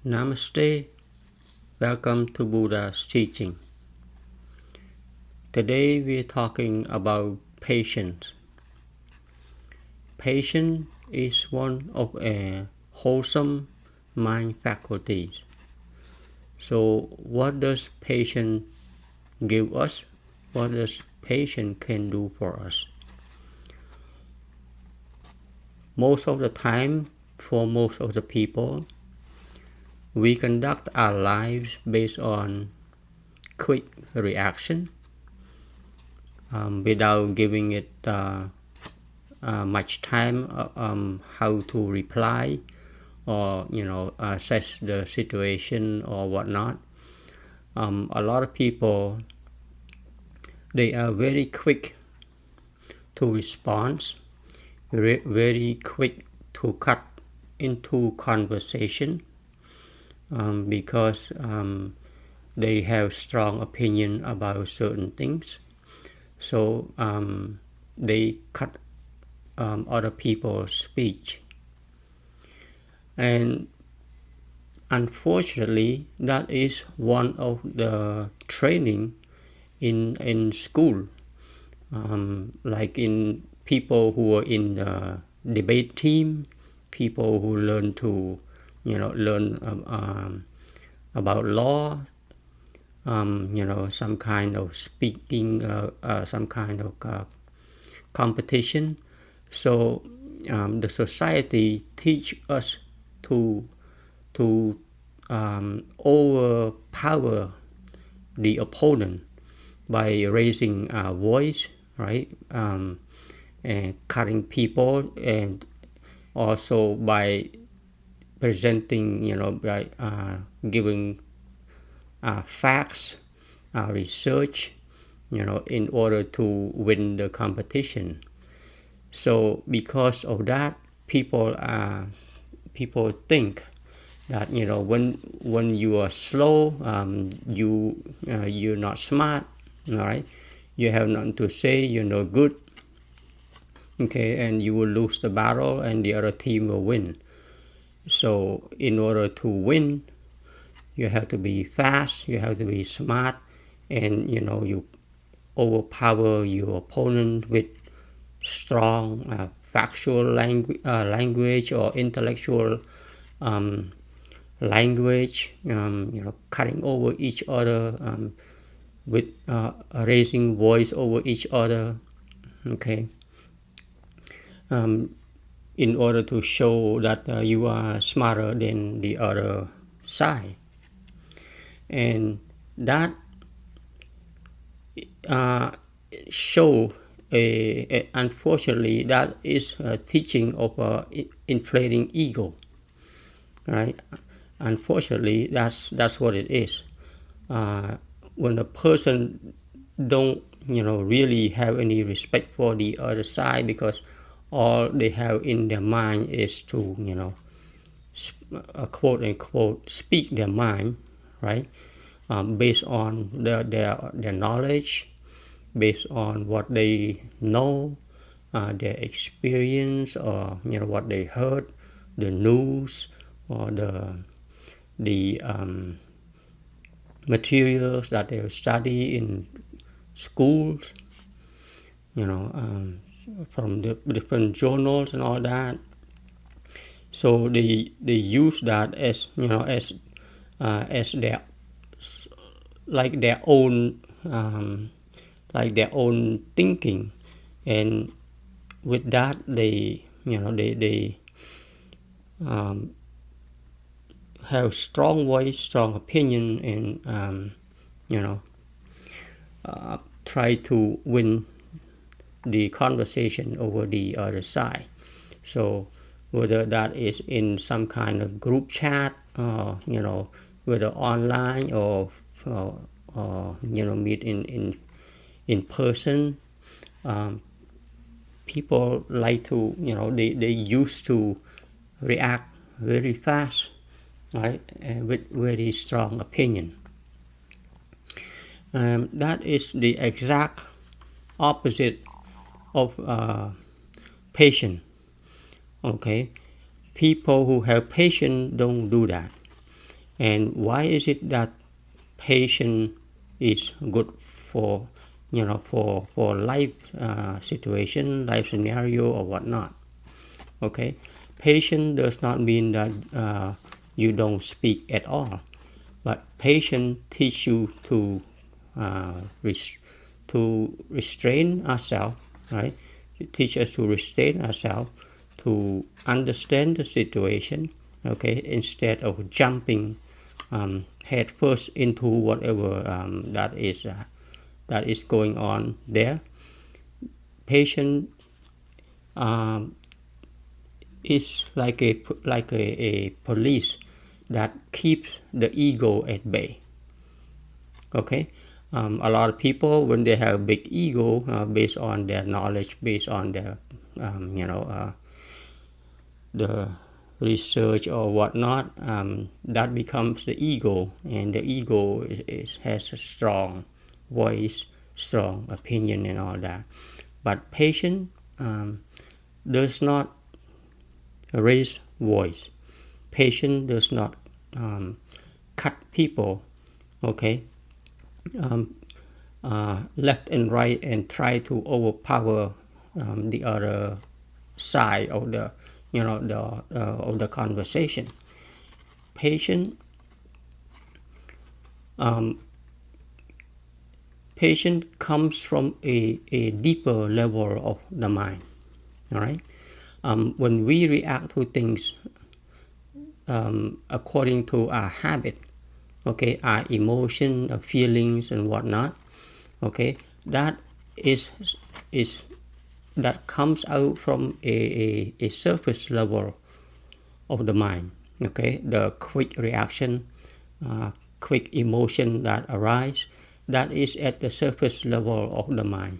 Namaste, welcome to Buddha's teaching. Today we're talking about patience. Patience is one of a wholesome mind faculties. So what does patience give us? What does patience can do for us? Most of the time, for most of the people, we conduct our lives based on quick reaction without giving it much time how to reply or assess the situation or whatnot. A lot of people, they are very quick to respond, very quick to cut into conversation because they have strong opinion about certain things. So they cut other people's speech. And unfortunately, that is one of the training in school. Like in people who are in the debate team, people who learn to, learn about law, some kind of speaking, some kind of competition. So the society teach us to overpower the opponent by raising our voice, right? And cutting people, and also by presenting, by giving facts, research, in order to win the competition. So because of that, people think that when you are slow, you're not smart, all right? You have nothing to say, you're no good, okay, and you will lose the battle, and the other team will win. So in order to win, you have to be fast, you have to be smart, and you overpower your opponent with strong factual language or intellectual language, cutting over each other, with raising voice over each other, okay, in order to show that you are smarter than the other side. And that show unfortunately, that is a teaching of inflating ego, right? Unfortunately, that's what it is. When a person don't really have any respect for the other side, because all they have in their mind is to quote unquote speak their mind, right? Based on their knowledge, based on what they know, their experience, or what they heard, the news, or the materials that they study in schools, from the different journals and all that. So they use that as as their like their own thinking, and with that they have strong voice, strong opinion, and try to win the conversation over the other side. So whether that is in some kind of group chat, whether online or meet in person, people like to they used to react very fast, right, and with very strong opinion. That is the exact opposite of patience. Okay, people who have patience don't do that. And why is it that patience is good for for life situation, life scenario, or whatnot? Okay, patience does not mean that you don't speak at all, but patience teach you to uh, restrain ourselves, right? It teach us to restrain ourselves, to understand the situation, okay, instead of jumping head first into whatever that is going on there. Patience um, is like a police that keeps the ego at bay. Okay, a lot of people, when they have big ego, based on their knowledge, based on their the research or whatnot, that becomes the ego, and the ego has a strong voice, strong opinion, and all that. But patience does not raise voice. Patience does not cut people, okay, left and right, and try to overpower the other side of the of the conversation. Patient Patience comes from a deeper level of the mind. All right. When we react to things according to our habit, okay, our emotion, our feelings, and whatnot, okay, that is that comes out from a surface level of the mind. Okay, the quick reaction, quick emotion that arise, that is at the surface level of the mind.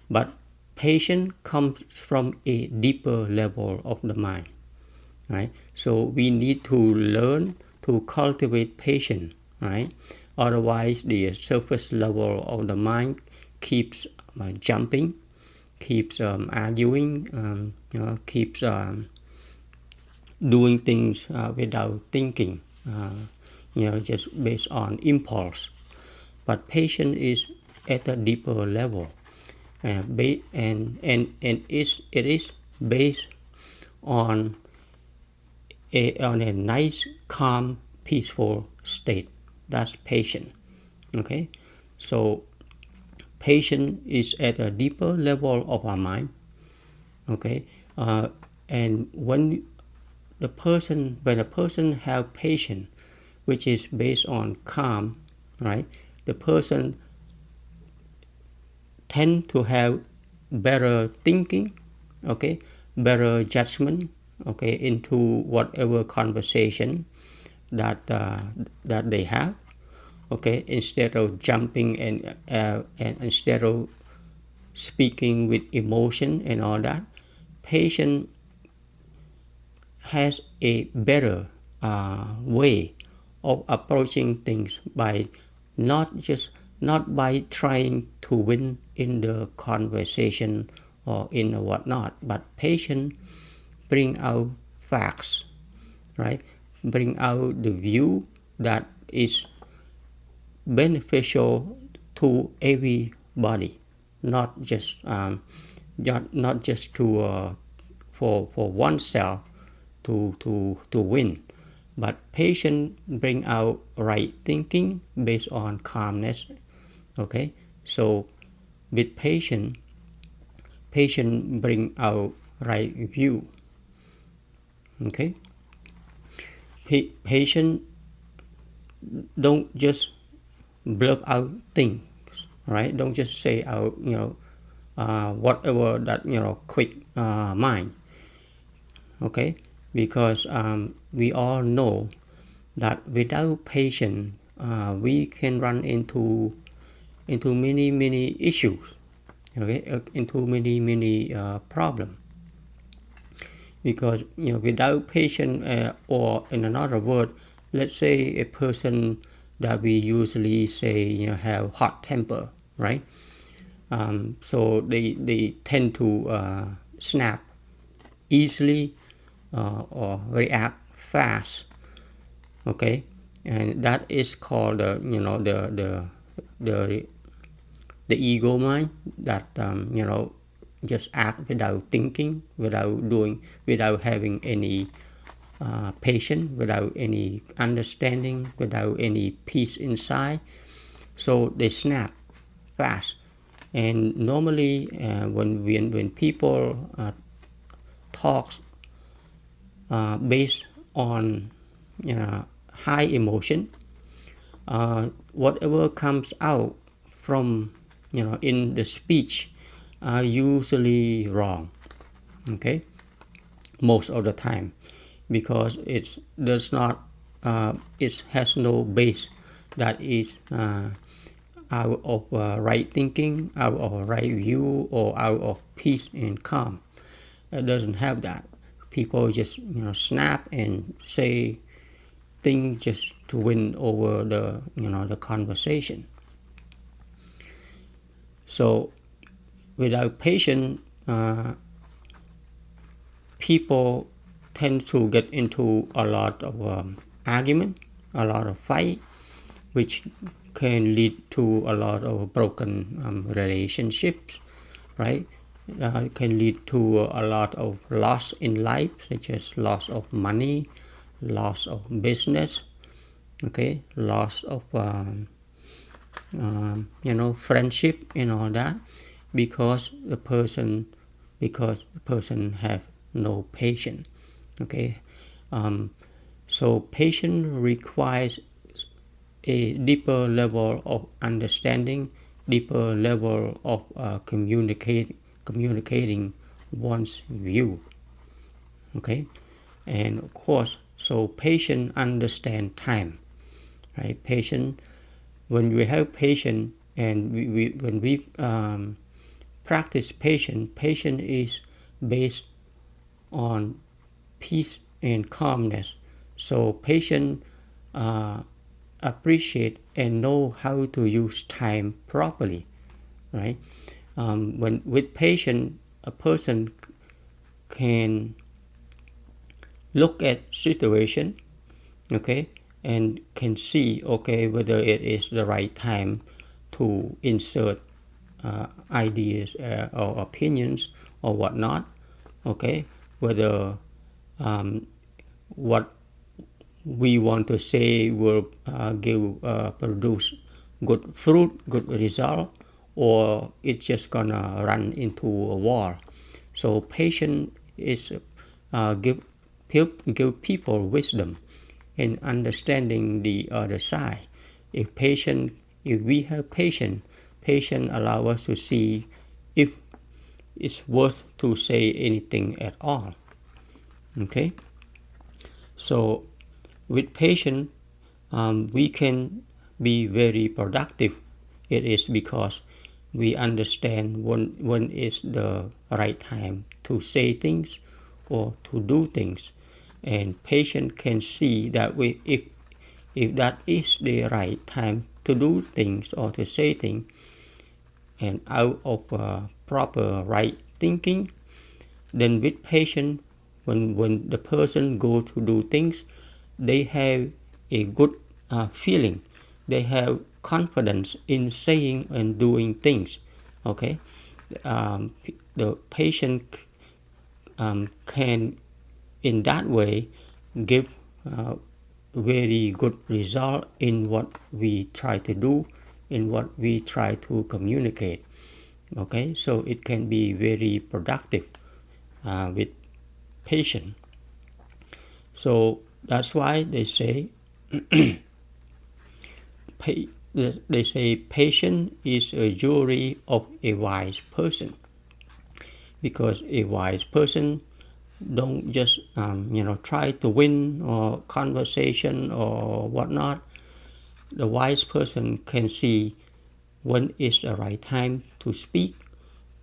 But patience comes from a deeper level of the mind, right? So we need to learn to cultivate patience, right? Otherwise, the surface level of the mind keeps jumping, keeps arguing, keeps doing things without thinking, just based on impulse. But patience is at a deeper level, it is based on a nice, calm, peaceful state. That's patience. Okay, so patience is at a deeper level of our mind. Okay, and when a person have patience, which is based on calm, right? The person tend to have better thinking, okay, better judgment, okay, into whatever conversation that they have, okay, instead of jumping and instead of speaking with emotion and all that. Patient has a better way of approaching things by not by trying to win in the conversation or in whatnot, but patient bring out facts, right? Bring out the view that is beneficial to everybody, not just not just to for oneself to win, but patient bring out right thinking based on calmness. Okay, so with patient bring out right view. Okay, patient don't just blurt out things, right? Don't just say out whatever that quick mind. Okay, because we all know that without patience we can run into many issues, okay, into many problems, because without patience, or in another word, let's say a person that we usually say have hot temper, right? So they tend to snap easily, or react fast. Okay, and that is called the ego mind that just act without thinking, without having any patience, without any understanding, without any peace inside. So they snap fast. And normally, when people talk based on high emotion, whatever comes out from in the speech are usually wrong. Okay, most of the time, because it does not it has no base that is out of right thinking, out of right view, or out of peace and calm. It doesn't have that. People just snap and say things just to win over the conversation. So without patience, people tend to get into a lot of argument, a lot of fight, which can lead to a lot of broken relationships, right? It can lead to a lot of loss in life, such as loss of money, loss of business, okay, loss of friendship and all that, because the person have no patience. Okay, so patience requires a deeper level of understanding, deeper level of communicating one's view. Okay, and of course, so patience understand time, right? Patience, when we have patience, and when we practice patience, patience is based on peace and calmness. So patience appreciate and know how to use time properly, right? When with patience, a person can look at situation, okay, and can see, okay, whether it is the right time to insert ideas or opinions or whatnot, okay, whether what we want to say will produce good fruit, good result, or it's just gonna run into a wall. So patience is give people wisdom in understanding the other side. If we have patience, patience allow us to see if it's worth to say anything at all. Okay, so with patience, we can be very productive. It is because we understand when is the right time to say things or to do things, and patient can see that if that is the right time to do things or to say things, and out of proper right thinking, then with patience, when the person go to do things, they have a good feeling, they have confidence in saying and doing things. Okay, the patient can in that way give very good result in what we try to do, in what we try to communicate. Okay, so it can be very productive with patience. So that's why they say patience is a jewelry of a wise person, because a wise person don't just try to win or conversation or whatnot. The wise person can see when is the right time to speak.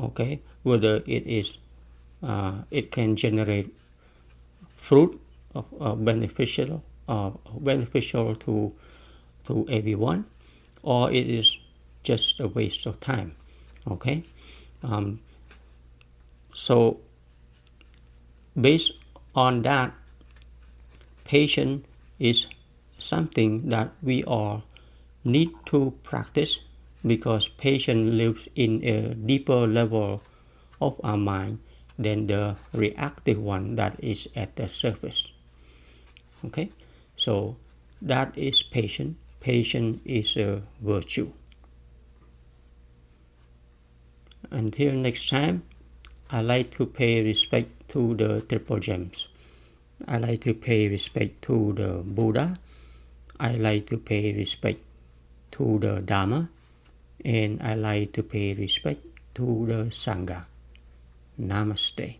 Okay, whether it can generate fruit of beneficial to everyone, or it is just a waste of time. Okay, so based on that, patience is something that we all need to practice, because patience lives in a deeper level of our mind than the reactive one that is at the surface. Okay, so that is patience. Patience is a virtue. Until next time, I like to pay respect to the triple gems. I like to pay respect to the Buddha. I like to pay respect to the Dharma. And I like to pay respect to the Sangha. Namaste.